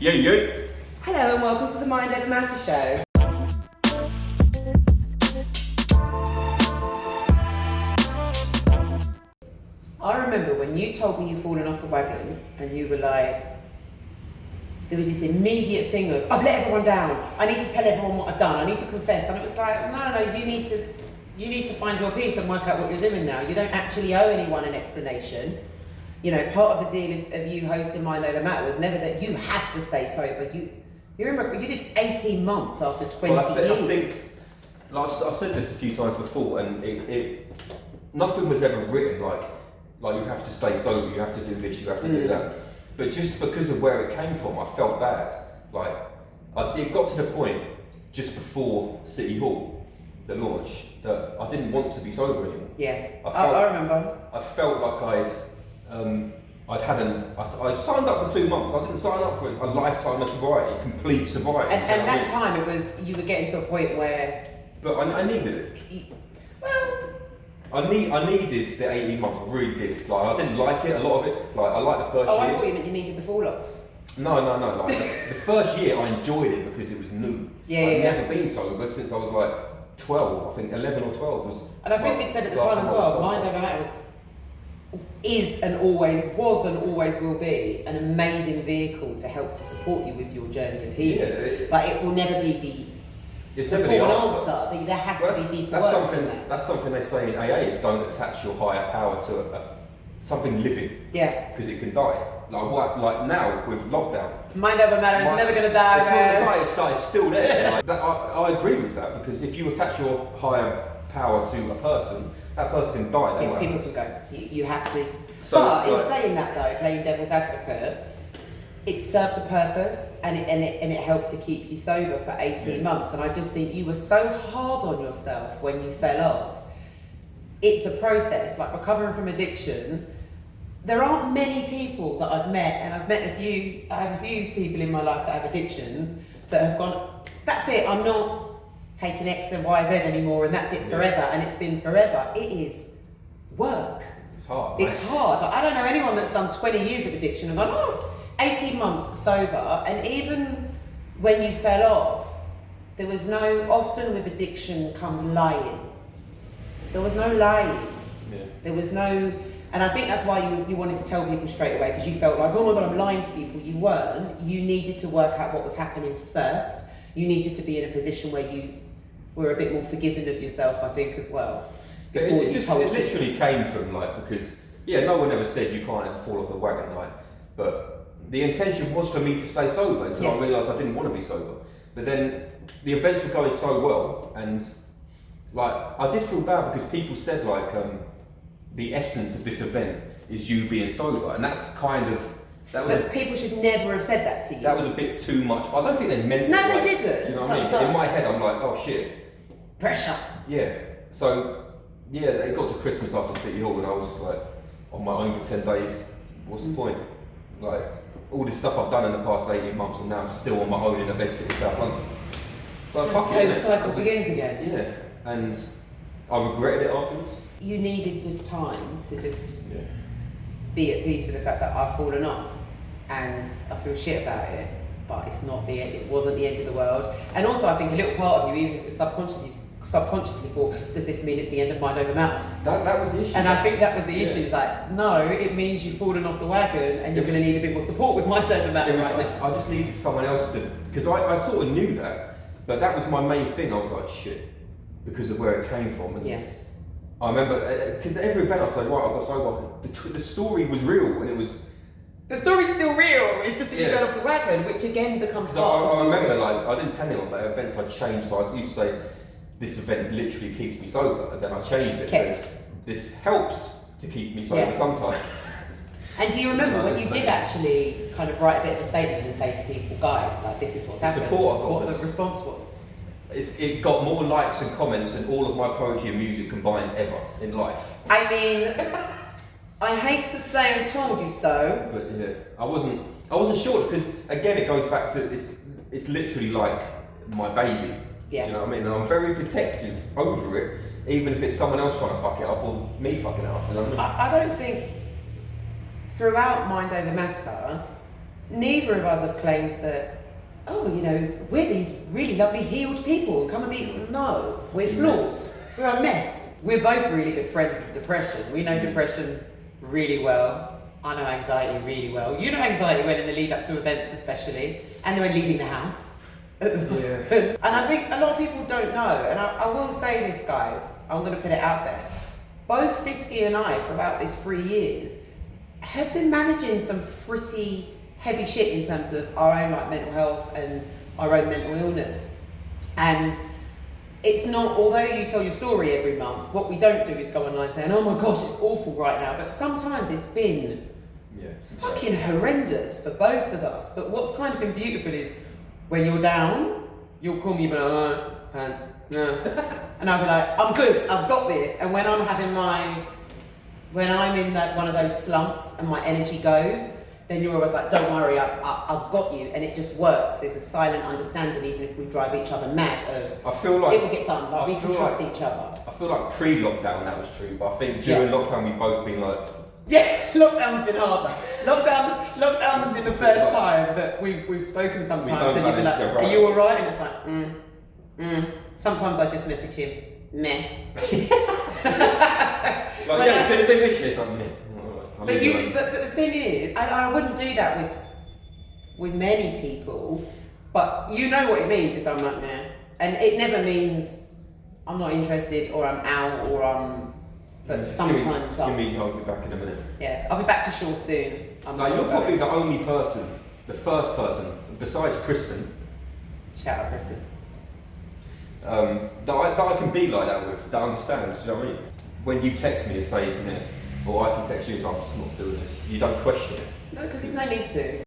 Yeah. Hello and welcome to the Mind Over Matter show. I remember when you told me you'd fallen off the wagon and you were like, there was this immediate thing of, I've let everyone down, I need to tell everyone what I've done, I need to confess. And it was like, no, you need to find your peace and work out what you're doing now. You don't actually owe anyone an explanation. You know, part of the deal of you hosting Mind Over Matter was never that you have to stay sober. You remember, you did 18 months after 20 years. I think, like I've said this a few times before, and nothing was ever written like you have to stay sober, you have to do this, you have to do that. But just because of where it came from, I felt bad. Like, it got to the point just before City Hall, the launch, that I didn't want to be sober anymore. Yeah, I remember. I felt like I signed up for 2 months. I didn't sign up for a lifetime of sobriety, complete sobriety. And that time it was, you were getting to a point where... But I needed it. Well... I needed the 18 months, I really did. Like, I didn't like it, a lot of it. Like, I liked the first year. I thought you meant you needed the fall off. No. Like, the first year I enjoyed it because it was new. I'd never been sober since I was like 12, I think 11 or 12 was... And I think we said at the time as well, Mind Over Matter is and always will be an amazing vehicle to help to support you with your journey of healing. But it will never be it's never the answer. There has to be deeper work in that. That's something they say in AA is don't attach your higher power to something living. Yeah. Because it can die. Like now with lockdown. Mind Over Matter is never going to die. It's not going to die. It's still there. Like, I agree with that because if you attach your higher power to a person, that person can die. Yeah, people can go. You have to. So but in saying that though, playing devil's advocate, it served a purpose and it helped to keep you sober for 18 months. And I just think you were so hard on yourself when you fell off. It's a process, like recovering from addiction. There aren't many people that I've met, and I have a few people in my life that have addictions that have gone, that's it, I'm not taking X and Y, Z anymore, and that's it forever, and it's been forever. It is work. It's hard. It's hard. Like, I don't know anyone that's done 20 years of addiction and gone, 18 months sober, and even when you fell off, there was often with addiction comes lying. There was no lying. Yeah. There was no, and I think that's why you wanted to tell people straight away, because you felt like, oh my God, I'm lying to people. You weren't. You needed to work out what was happening first. You needed to be in a position where you were a bit more forgiving of yourself, I think, as well. But it literally came from because no one ever said you can't ever fall off the wagon, but the intention was for me to stay sober until I realised I didn't want to be sober. But then the events were going so well, and I did feel bad because people said the essence of this event is you being sober, and that's But people should never have said that to you. That was a bit too much. I don't think they meant it. No, they didn't. Do you know what I mean? But in my head, I'm like, oh shit. Pressure. Yeah. So, it got to Christmas after City Hall, and I was just like, on my own for 10 days. What's the point? Like, all this stuff I've done in the past 18 months, and now I'm still on my own in a bed sitting in South London. So the cycle begins again. Yeah. And I regretted it afterwards. You needed just time to just be at peace with the fact that I've fallen off. And I feel shit about it, but it's not the end. It wasn't the end of the world. And also, I think a little part of you, even if it's subconsciously thought, does this mean it's the end of Mind Over Matter? That was the issue. And I think that was the issue. It's like, no, it means you've fallen off the wagon, and you're going to need a bit more support with Mind Over Matter right now. I just needed someone else to, because I sort of knew that, but that was my main thing. I was like, shit, because of where it came from. And I remember, because every event I said, right, I got sober. The story was real, and it was. The story's still real, it's just that you fell off the wagon, which again becomes part of the story. I remember, I didn't tell anyone, but events I changed, so I used to say, this event literally keeps me sober, and then I changed it. So this helps to keep me sober sometimes. And do you remember when you did actually kind of write a bit of a statement and say to people, guys, this is what's happened, what the response was? It got more likes and comments than all of my poetry and music combined ever in life. I mean, I hate to say I told you so. But I wasn't sure, because again it goes back to it's literally like my baby. Yeah. Do you know what I mean? And I'm very protective over it, even if it's someone else trying to fuck it up or me fucking it up. You know what I mean? I don't think throughout Mind Over Matter neither of us have claimed that, oh, you know, we're these really lovely healed people. Come and be. No, we're flawed. We're a mess. We're both really good friends with depression. We know depression really well. I know anxiety really well. You know anxiety when in the lead up to events especially, and when leaving the house. Yeah. And I think a lot of people don't know, and I will say this, guys, I'm going to put it out there. Both Fisky and I, for about this 3 years, have been managing some pretty heavy shit in terms of our own like mental health and our own mental illness. And it's not, although you tell your story every month, what we don't do is go online saying, oh my gosh, it's awful right now. But sometimes it's been fucking horrendous for both of us. But what's kind of been beautiful is when you're down, you'll call me, but oh, pants, no. And I'll be like, I'm good, I've got this. And when I'm in that one of those slumps and my energy goes, then you're always like, don't worry, I've got you. And it just works. There's a silent understanding, even if we drive each other mad, of I feel like it will get done, like we can trust each other. I feel like pre-lockdown that was true, but I think during lockdown we've both been like... Yeah, lockdown's been harder. Lockdown's been the first time that we've spoken sometimes, and you've been like, are you alright? And it's like, Sometimes I just message him, meh. Like, yeah, it's gonna do this shit, something. But the thing is, I wouldn't do that with many people, but you know what it means if I'm like, nah. And it never means I'm not interested or I'm out or I'm, but sometimes I'll be back in a minute. Yeah, I'll be back to shore soon. No, you're probably the only person, the first person, besides Kristen. Shout out Kristen. That I can be like that with, that understands, do you know what I mean? When you text me and say, nah, or I can text you and say, I'm just not doing this, you don't question it. No, because there's no need to.